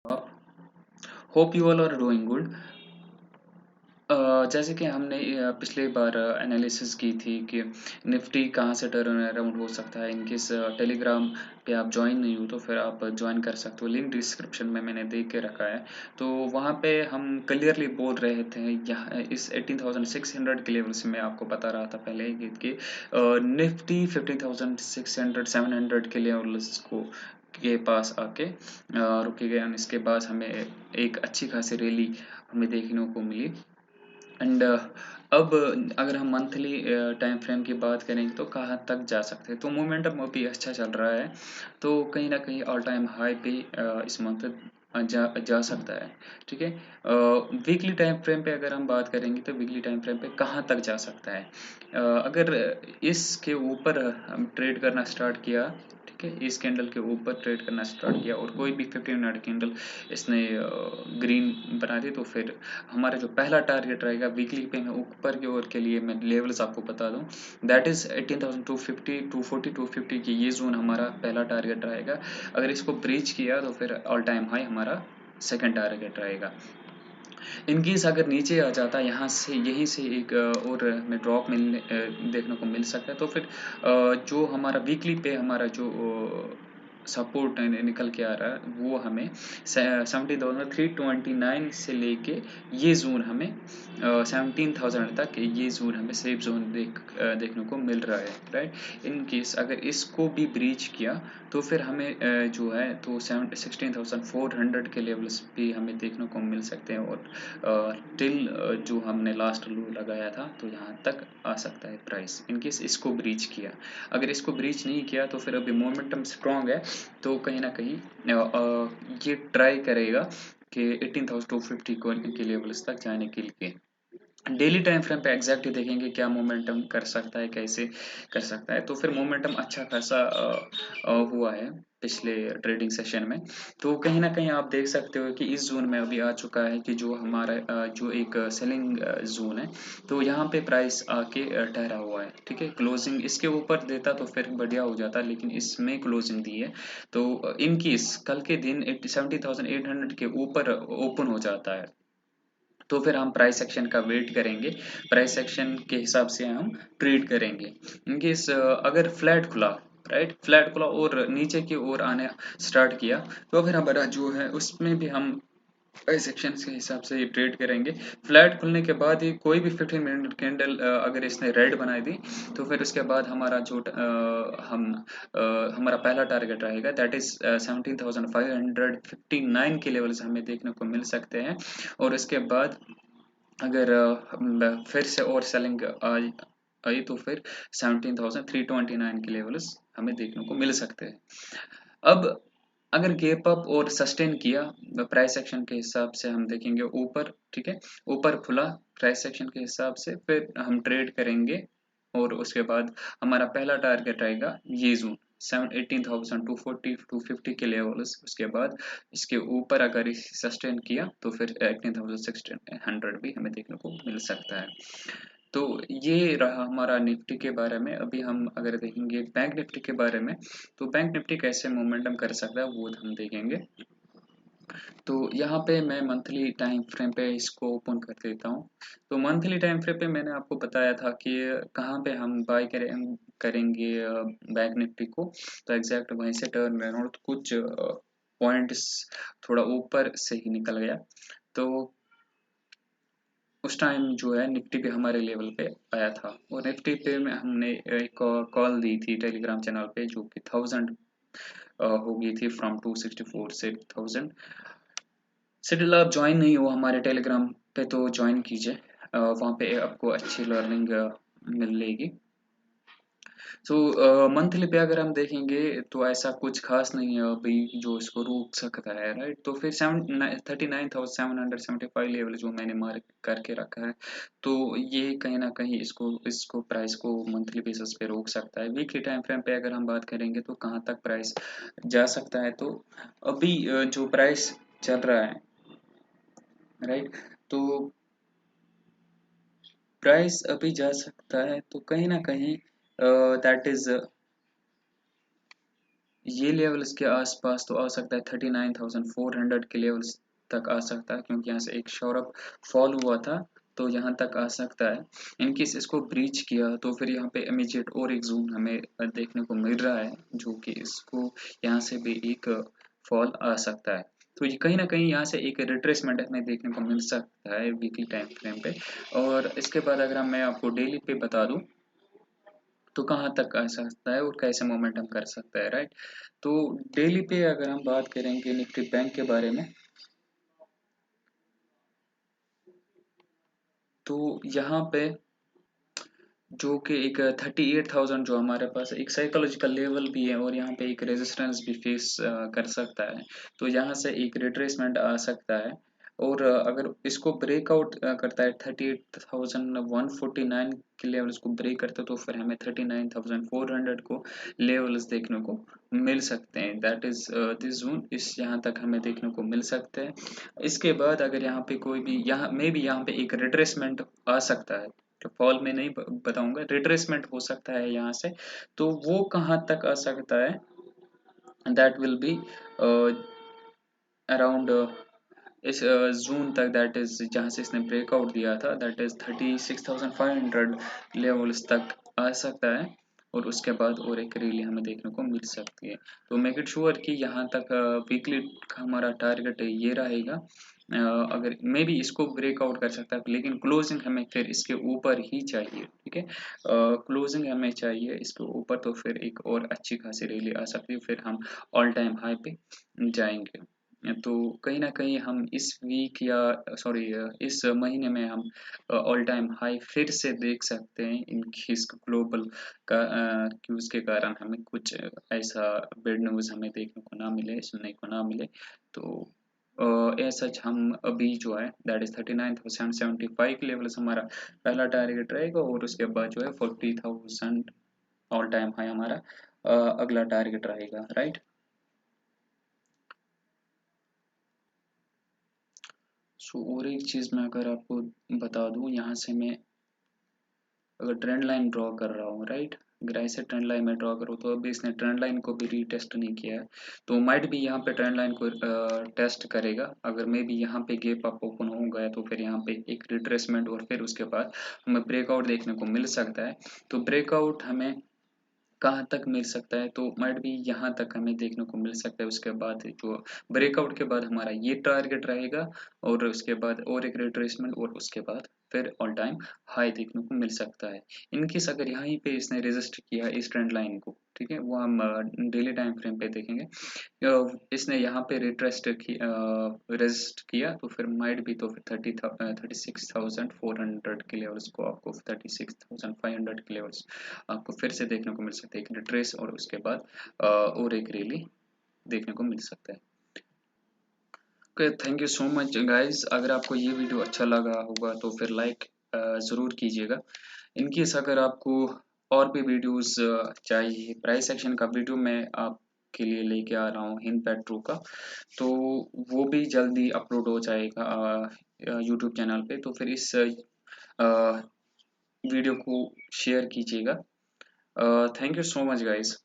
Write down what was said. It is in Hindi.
Hope you all are doing good. जैसे कि हमने पिछले बार एनालिसिस की थी कि निफ्टी कहाँ से टर्न अराउंड हो सकता है। इनकेस टेलीग्राम पे आप ज्वाइन नहीं हो तो फिर आप ज्वाइन कर सकते हो, लिंक डिस्क्रिप्शन में मैंने दे के रखा है। तो वहाँ पे हम क्लियरली बोल रहे थे, यहाँ इस 18,600 के लेवल से मैं आपको बता रहा था पहले ही कि निफ्टी 15,600 700 के लेवल्स को के पास आके रुकेगा। इसके बाद हमें एक अच्छी खासी रैली हमें देखने को मिली। एंड अब अगर हम मंथली टाइम फ्रेम की बात करेंगे तो कहाँ तक जा सकते हैं। तो मोमेंटम अभी अच्छा चल रहा है, तो कहीं ना कहीं ऑल टाइम हाई पे इस मंथ जा सकता है। ठीक है, वीकली टाइम फ्रेम पे अगर हम बात करेंगे तो वीकली टाइम फ्रेम पे कहाँ तक जा सकता है। अगर इसके ऊपर हम ट्रेड करना स्टार्ट किया, ठीक है, इस कैंडल के ऊपर ट्रेड करना स्टार्ट किया और कोई भी 15 मिनट कैंडल इसने ग्रीन बना दी, तो फिर हमारा जो पहला टारगेट रहेगा वीकली पे मैं ऊपर की ओर के लिए मैं लेवल्स आपको बता दूं, दैट इज 18,250 240 250 की ये जोन हमारा पहला टारगेट रहेगा। अगर इसको ब्रीच किया तो फिर ऑल टाइम हाई हमारा सेकंड टारगेट रहेगा। इनकेस अगर नीचे आ जाता यहाँ से, यहीं से एक और में ड्रॉप देखने को मिल सकता है, तो फिर जो हमारा वीकली पे हमारा जो सपोर्ट निकल के आ रहा है वो हमें 17,329 से लेके ये जोन हमें 17,000 तक ये जोन हमें सेफ जोन देखने को मिल रहा है, राइट। इन केस अगर इसको भी ब्रीच किया तो फिर हमें जो है तो 16,400 के लेवल्स भी हमें देखने को मिल सकते हैं। और टिल जो हमने लास्ट लो लगाया था तो यहाँ तक आ सकता है प्राइस, इनकेस इसको ब्रीच किया। अगर इसको ब्रीच नहीं किया तो फिर अभी मोमेंटम स्ट्रॉन्ग है, तो कहीं ना कहीं ये ट्राई करेगा कि 18,250 के लेवल्स तक जाने के लिए। डेली टाइम फ्रेम पे एग्जैक्टली देखेंगे क्या मोमेंटम कर सकता है, कैसे कर सकता है। तो फिर मोमेंटम अच्छा खासा हुआ है पिछले ट्रेडिंग सेशन में। तो कहीं ना कहीं आप देख सकते हो कि इस जोन में अभी आ चुका है कि जो हमारा जो एक सेलिंग जोन है, तो यहाँ पे प्राइस आके ठहरा हुआ है। ठीक है, क्लोजिंग इसके ऊपर देता तो फिर बढ़िया हो जाता, लेकिन इसमें क्लोजिंग दी है। तो इनकेस कल के दिन 70,800 के ऊपर ओपन हो जाता है तो फिर हम प्राइस सेक्शन का वेट करेंगे, प्राइस सेक्शन के हिसाब से हम ट्रेड करेंगे। इनकेस अगर फ्लैट खुला, राइट, फ्लैट खुला और नीचे की ओर आने स्टार्ट किया तो फिर हमारा जो है उसमें भी हम प्राइस सेक्शन के हिसाब से ट्रेड करेंगे। फ्लैट खुलने के बाद ही कोई भी 15 मिनट कैंडल अगर इसने रेड बनाई दी तो फिर उसके बाद हमारा जो हमारा पहला टारगेट रहेगा दैट इज 17,559 के लेवल्स हमें देखने को मिल सकते हैं। और इसके बाद अगर फिर से और सेलिंग आई तो फिर 17,329 के लेवल्स हमें देखने को मिल सकते हैं। अब अगर गैप अप और सस्टेन किया प्राइस एक्शन के हिसाब से हम देखेंगे ऊपर, ठीक है, ऊपर खुला प्राइस एक्शन के हिसाब से फिर हम ट्रेड करेंगे। और उसके बाद हमारा पहला टारगेट रहेगा ये जोन 18,240 250 के लेवल्स। उसके बाद इसके ऊपर अगर इसे सस्टेन किया तो फिर 18,600 भी हमें देखने को मिल सकता है। तो ये रहा हमारा निफ्टी के बारे में। अभी हम अगर देखेंगे बैंक निफ्टी के बारे में, तो बैंक निफ्टी कैसे मोमेंटम कर सकता है वो हम देखेंगे। तो यहाँ पे मैं मंथली टाइम फ्रेम पे इसको ओपन कर देता हूँ। तो मंथली टाइम फ्रेम पे मैंने आपको बताया था कि कहाँ पे हम बाय करेंगे बैंक निफ्टी को। तो एग्जैक्ट वहीं से टर्न अराउंड कुछ पॉइंट्स थोड़ा ऊपर से ही निकल गया, तो उस टाइम जो है निफ्टी पे हमारे लेवल पे आया था। और निफ्टी पे में हमने एक कॉल दी थी टेलीग्राम चैनल पे जो कि 1000 हो गई थी, फ्रॉम 264 से 1000। स्टिल आप ज्वाइन नहीं हो हमारे टेलीग्राम पे तो ज्वाइन कीजिए, वहाँ पे आपको अच्छी लर्निंग मिलेगी। सो मंथली पे अगर हम देखेंगे तो ऐसा कुछ खास नहीं है अभी जो इसको रोक सकता है, राइट। तो फिर 39,775 लेवल जो मैंने मार्क करके रखा है, तो ये कहीं ना कहीं इसको इसको प्राइस को मंथली बेसिस पे रोक सकता है। वीकली टाइम फ्रेम पे अगर हम बात करेंगे तो कहाँ तक प्राइस जा सकता है, तो अभी जो प्राइस चल रहा है, राइट, तो प्राइस अभी जा सकता है तो कहीं ना कहीं दैट इज ये लेवल्स के आसपास तो आ सकता है, 39,400 के लेवल्स तक आ सकता है, क्योंकि यहाँ से एक शार्प फॉल हुआ था, तो यहाँ तक आ सकता है। इनकेस इसको ब्रीच किया तो फिर यहाँ पे इमीडिएट और एक जून हमें देखने को मिल रहा है, जो कि इसको यहाँ से भी एक फॉल आ सकता है। तो ये कहीं ना कहीं यहाँ से एक रिट्रेसमेंट हमें देखने को मिल सकता है वीकली टाइम फ्रेम पे। और इसके बाद अगर मैं आपको डेली पे बता दूं तो कहाँ तक आ सकता है और कैसे मोमेंटम कर सकता है, राइट। तो डेली पे अगर हम बात करेंगे निफ्टी बैंक के बारे में, तो यहाँ पे जो कि एक 38,000 जो हमारे पास एक साइकोलॉजिकल लेवल भी है, और यहाँ पे एक रेजिस्टेंस भी फेस कर सकता है। तो यहाँ से एक रिट्रेसमेंट आ सकता है। और अगर इसको ब्रेकआउट करता है 38,149 के लेवल इसको ब्रेक करता है, तो फिर हमें 39,400 को लेवल्स देखने को मिल सकते हैं। दैट इज दिस जोन, इस यहाँ तक हमें देखने को मिल सकते हैं। इसके बाद अगर यहाँ पे कोई भी यहाँ में भी यहाँ पे एक रिट्रेसमेंट आ सकता है, तो फॉल में नहीं बताऊंगा, रिट्रेसमेंट हो सकता है यहाँ से। तो वो कहाँ तक आ सकता है, दैट विल बी अराउंड इस जून तक, दैट इज जहाँ से इसने ब्रेकआउट दिया था, दैट इज 36,500 लेवल्स तक आ सकता है। और उसके बाद और एक रैली हमें देखने को मिल सकती है। तो मेक इट श्योर कि यहाँ तक वीकली हमारा टारगेट ये रहेगा। अगर मे बी इसको ब्रेकआउट कर सकता है, लेकिन क्लोजिंग हमें फिर इसके ऊपर ही चाहिए, ठीक है। क्लोजिंग हमें चाहिए इसके ऊपर, तो फिर एक और अच्छी खासी रैली आ सकती है, फिर हम ऑल टाइम हाई पे जाएंगे। तो कहीं ना कहीं हम इस वीक या सॉरी इस महीने में हम ऑल टाइम हाई फिर से देख सकते हैं, इन केस ग्लोबल का क्यूज के कारण हमें कुछ ऐसा बैड न्यूज हमें देखने को ना मिले, सुनने को ना मिले। तो एज सच हम अभी जो है दैट इज 39,075 के लेवल हमारा पहला टारगेट रहेगा, और उसके बाद जो है 40,000 ऑल टाइम हाई हमारा अगला टारगेट रहेगा, राइट। सो और एक चीज मैं अगर आपको बता दूं, यहाँ से मैं अगर ट्रेंड लाइन ड्रॉ कर रहा हूँ, राइट, अगर ऐसे ट्रेंड लाइन में ड्रॉ करूँ, तो अभी इसने ट्रेंड लाइन को भी रीटेस्ट नहीं किया है, तो माइट भी यहाँ पे ट्रेंड लाइन को टेस्ट करेगा। अगर मे भी यहाँ पे गैप अप ओपन हो गया, तो फिर यहाँ पे एक रिट्रेसमेंट और फिर उसके बाद हमें ब्रेकआउट देखने को मिल सकता है। तो ब्रेकआउट हमें कहाँ तक मिल सकता है, तो माइट भी यहाँ तक हमें देखने को मिल सकता है। उसके बाद जो ब्रेकआउट के बाद हमारा ये टारगेट रहेगा, और उसके बाद और एक रिट्रेसमेंट, और उसके बाद फिर ऑल टाइम हाई देखने को मिल सकता है। इनकेस अगर यहीं पे इसने रेजिस्ट किया इस ट्रेंड लाइन को, ठीक है, वो हम डेली टाइम फ्रेम पे देखेंगे। इसने यहाँ पे रिट्रेस्ट की रेजिस्ट किया, तो फिर माइट भी तो फिर 36,400 के लेवल्स को आपको 36,500 के लेवल्स आपको फिर से देखने को मिल सकता है, एक रिट्रेस और उसके बाद और एक रैली देखने को मिल सकता है। Okay, thank you so much guys. अगर आपको ये वीडियो अच्छा लगा होगा तो फिर लाइक ज़रूर कीजिएगा। इनकेस अगर आपको और भी वीडियोस चाहिए, प्राइस सेक्शन का वीडियो मैं आपके लिए लेके आ रहा हूँ हिंद पेट्रो का, तो वो भी जल्दी अपलोड हो जाएगा यूट्यूब चैनल पे। तो फिर इस वीडियो को शेयर कीजिएगा। Thank you so much guys.